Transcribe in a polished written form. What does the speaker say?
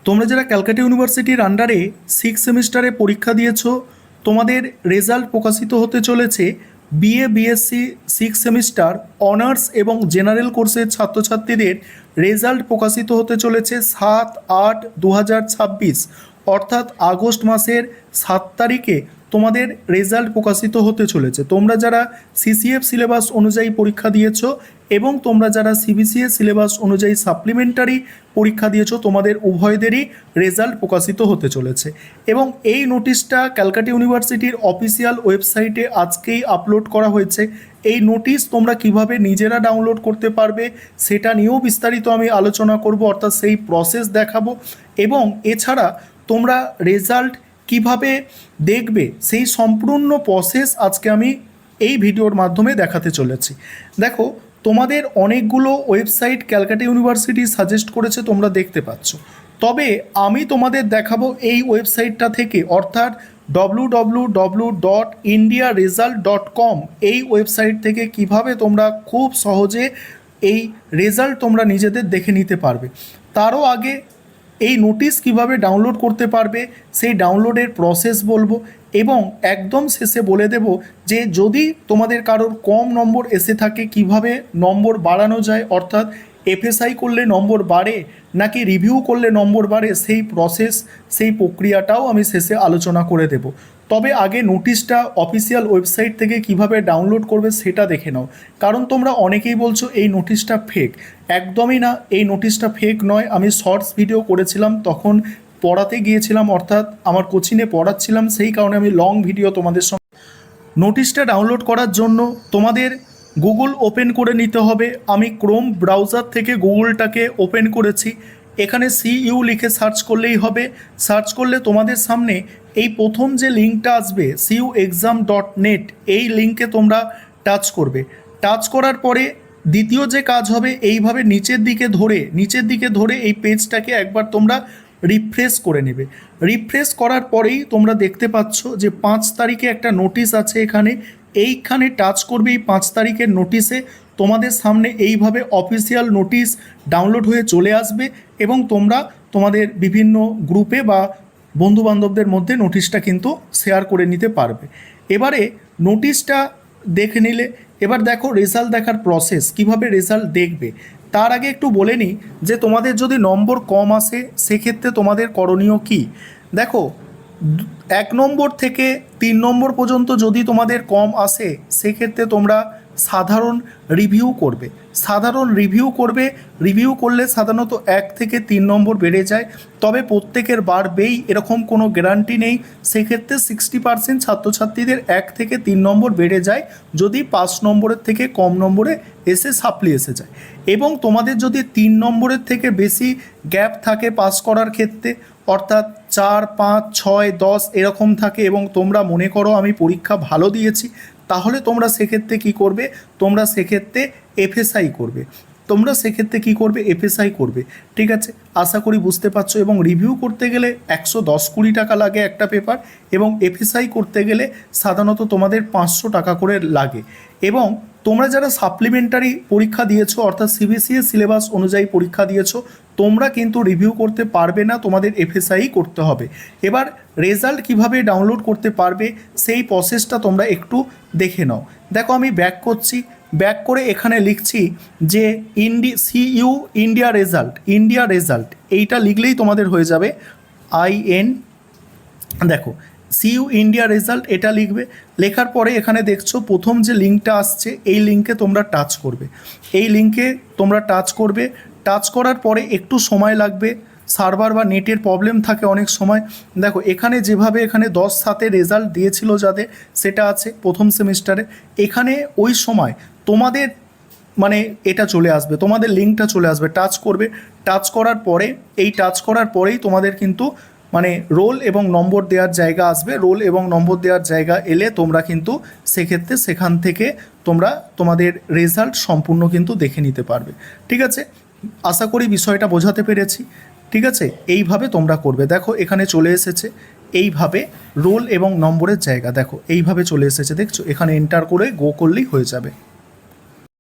তোমরা যারা ক্যালকাটা ইউনিভার্সিটির আন্ডারে 6 সেমিস্টারে পরীক্ষা দিয়েছো, তোমাদের রেজাল্ট প্রকাশিত হতে চলেছে। বিএ বিএসসি 6 সেমিস্টার অনার্স এবং জেনারেল কোর্সের ছাত্রছাত্রীদের রেজাল্ট প্রকাশিত হতে চলেছে 7/8/2026, অর্থাৎ আগস্ট মাসের 7 তারিখে তোমাদের রেজাল্ট প্রকাশিত হতে চলেছে। তোমরা যারা সিসিএফ সিলেবাস অনুযায়ী পরীক্ষা দিয়েছো এবং তোমরা যারা সিবিসিএস সিলেবাস অনুযায়ী সাপ্লিমেন্টারি পরীক্ষা দিয়েছো, তোমাদের উভয়দেরই রেজাল্ট প্রকাশিত হতে চলেছে। এবং এই নোটিশটা ক্যালকাটা ইউনিভার্সিটির অফিসিয়াল ওয়েবসাইটে আজকেই আপলোড করা হয়েছে। এই নোটিশ তোমরা কিভাবে নিজেরা ডাউনলোড করতে পারবে সেটা নিয়েও বিস্তারিত আমি আলোচনা করব, অর্থাৎ সেই প্রসেস দেখাবো। এবং এছাড়া তোমরা রেজাল্ট কিভাবে দেখবে সেই সম্পূর্ণ প্রসেস আজকে আমি এই ভিডিওর মাধ্যমে দেখাতে চলেছি। দেখো, তোমাদের অনেকগুলো ওয়েবসাইট ক্যালকাটা ইউনিভার্সিটি সাজেস্ট করেছে, তোমরা দেখতে পাচ্ছ। তবে আমি তোমাদের দেখাবো এই ওয়েবসাইটটা থেকে, অর্থাৎ www.indiaresult.com এই ওয়েবসাইট থেকে কিভাবে তোমরা খুব সহজে এই রেজাল্ট তোমরা নিজেদের দেখে নিতে পারবে। তারও আগে এই নোটিশ কিভাবে ডাউনলোড করতে পারবে সেই ডাউনলোডের প্রসেস বলবো, এবং একদম শেষে বলে দেব যে যদি তোমাদের কারোর কম নম্বর এসে থাকে কিভাবে নম্বর বাড়ানো যায়, অর্থাৎ এফএসআই করলে নম্বর বাড়ে নাকি রিভিউ করলে নম্বর বাড়ে, সেই প্রসেস সেই প্রক্রিয়াটাও আমি শেষে আলোচনা করে দেব। তবে আগে নোটিশটা অফিসিয়াল ওয়েবসাইট থেকে কিভাবে ডাউনলোড করবে সেটা দেখে নাও, কারণ তোমরা অনেকেই বলছো এই নোটিশটা ফেক। একদমই না, এই নোটিশটা ফেক নয়। আমি শর্টস ভিডিও করেছিলাম, তখন পড়াতে গিয়েছিলাম, অর্থাৎ আমার কোচিংয়ে পড়াচ্ছিলাম, সেই কারণে আমি লং ভিডিও তোমাদের সঙ্গে। নোটিশটা ডাউনলোড করার জন্য তোমাদের গুগল ওপেন করে নিতে হবে। আমি ক্রোম ব্রাউজার থেকে গুগলটাকে ওপেন করেছি। এখানে সিইউ লিখে সার্চ করলেই হবে। সার্চ করলে তোমাদের সামনে এই প্রথম যে লিঙ্কটা আসবে cuexam.net, এই লিঙ্কে তোমরা টাচ করবে। টাচ করার পরে দ্বিতীয় যে কাজ হবে, এইভাবে নিচের দিকে ধরে এই পেজটাকে একবার তোমরা রিফ্রেশ করে নেবে। রিফ্রেশ করার পরেই তোমরা দেখতে পাচ্ছ যে 5 তারিখে একটা নোটিশ আছে। এইখানে টাচ করবে। এই 5 তারিখের নোটিশে তোমাদের সামনে এইভাবে অফিসিয়াল নোটিশ ডাউনলোড হয়ে চলে আসবে, এবং তোমরা তোমাদের বিভিন্ন গ্রুপে বা বন্ধুবান্ধবদের মধ্যে নোটিশটা কিন্তু শেয়ার করে নিতে পারবে। এবারে নোটিশটা দেখে নিলে, এবার দেখো রেজাল্ট দেখার প্রসেস, কিভাবে রেজাল্ট দেখবে। তার আগে একটু বলে নিই যে তোমাদের যদি নম্বর কম আসে সেক্ষেত্রে তোমাদের করণীয় কি। দেখো, 1 নম্বর থেকে 3 নম্বর পর্যন্ত যদি তোমাদের কম আসে সেক্ষেত্রে তোমরা সাধারণ রিভিউ করবে। রিভিউ করলে সাধারণত 1 থেকে 3 নম্বর বেড়ে যায়, তবে প্রত্যেকের বাড়বেই এরকম কোনো গ্যারান্টি নেই। সেক্ষেত্রে 60% ছাত্রছাত্রীদের 1 থেকে 3 নম্বর বেড়ে যায় যদি 5 নম্বরের থেকে কম নম্বরে এসে সাপ্লি এসে যায়। এবং তোমাদের যদি 3 নম্বরের থেকে বেশি গ্যাপ থাকে পাস করার ক্ষেত্রে, অর্থাৎ 4, 5, 6, 10 এরকম থাকে, এবং তোমরা মনে করো আমি পরীক্ষা ভালো দিয়েছি, তাহলে তোমরা সেক্ষেত্রে কী করবে, তোমরা সেক্ষেত্রে এফএসআই করবে। ঠিক আছে, আশা করি বুঝতে পারছো। এবং রিভিউ করতে গেলে 110-20 টাকা লাগে একটা পেপার, এবং এফএসআই করতে গেলে সাধারণত তোমাদের 500 টাকা করে লাগে। এবং তোমরা যারা সাপ্লিমেন্টারি পরীক্ষা দিয়েছো, অর্থাৎ সিবিসিএস সিলেবাস অনুযায়ী পরীক্ষা দিয়েছো, তোমরা কিন্তু রিভিউ করতে পারবে না, তোমাদের এফএসআই করতে হবে। এবার রেজাল্ট কিভাবে ডাউনলোড করতে পারবে সেই প্রসেসটা তোমরা একটু দেখে নাও। দেখো, আমি ব্যাক করছি। ব্যাক করে এখানে লিখছি যে সিইউ ইন্ডিয়া রেজাল্ট এইটা লিখলেই তোমাদের হয়ে যাবে। দেখো, সিইউ ইন্ডিয়া রেজাল্ট এটা লিখবে। লেখার পরে এখানে দেখছো প্রথম যে লিঙ্কটা আসছে, এই লিঙ্কে তোমরা টাচ করবে। টাচ করার পরে একটু সময় লাগবে, সার্ভার বা নেটের প্রবলেম থাকে অনেক সময়। দেখো, এখানে যেভাবে এখানে 10/7 রেজাল্ট দিয়েছিল যাদের, সেটা আছে প্রথম সেমিস্টারে। এখানে ওই সময় তোমাদের এটা চলে আসবে, তোমাদের লিঙ্কটা চলে আসবে। টাচ করবে। টাচ করার পরেই তোমাদের কিন্তু রোল এবং নম্বর দেওয়ার জায়গা আসবে। রোল এবং নম্বর দেওয়ার জায়গা এলে তোমরা কিন্তু সেক্ষেত্রে সেখান থেকে তোমরা তোমাদের রেজাল্ট সম্পূর্ণ কিন্তু দেখে নিতে পারবে। ঠিক আছে, আশা করি বিষয়টা বোঝাতে পেরেছি। ঠিক আছে, এইভাবে তোমরা করবে। দেখো, এখানে চলে এসেছে এইভাবে রোল এবং নম্বরের জায়গা। দেখো, এইভাবে চলে এসেছে, দেখছো, এখানে এন্টার করে গো করলেই হয়ে যাবে।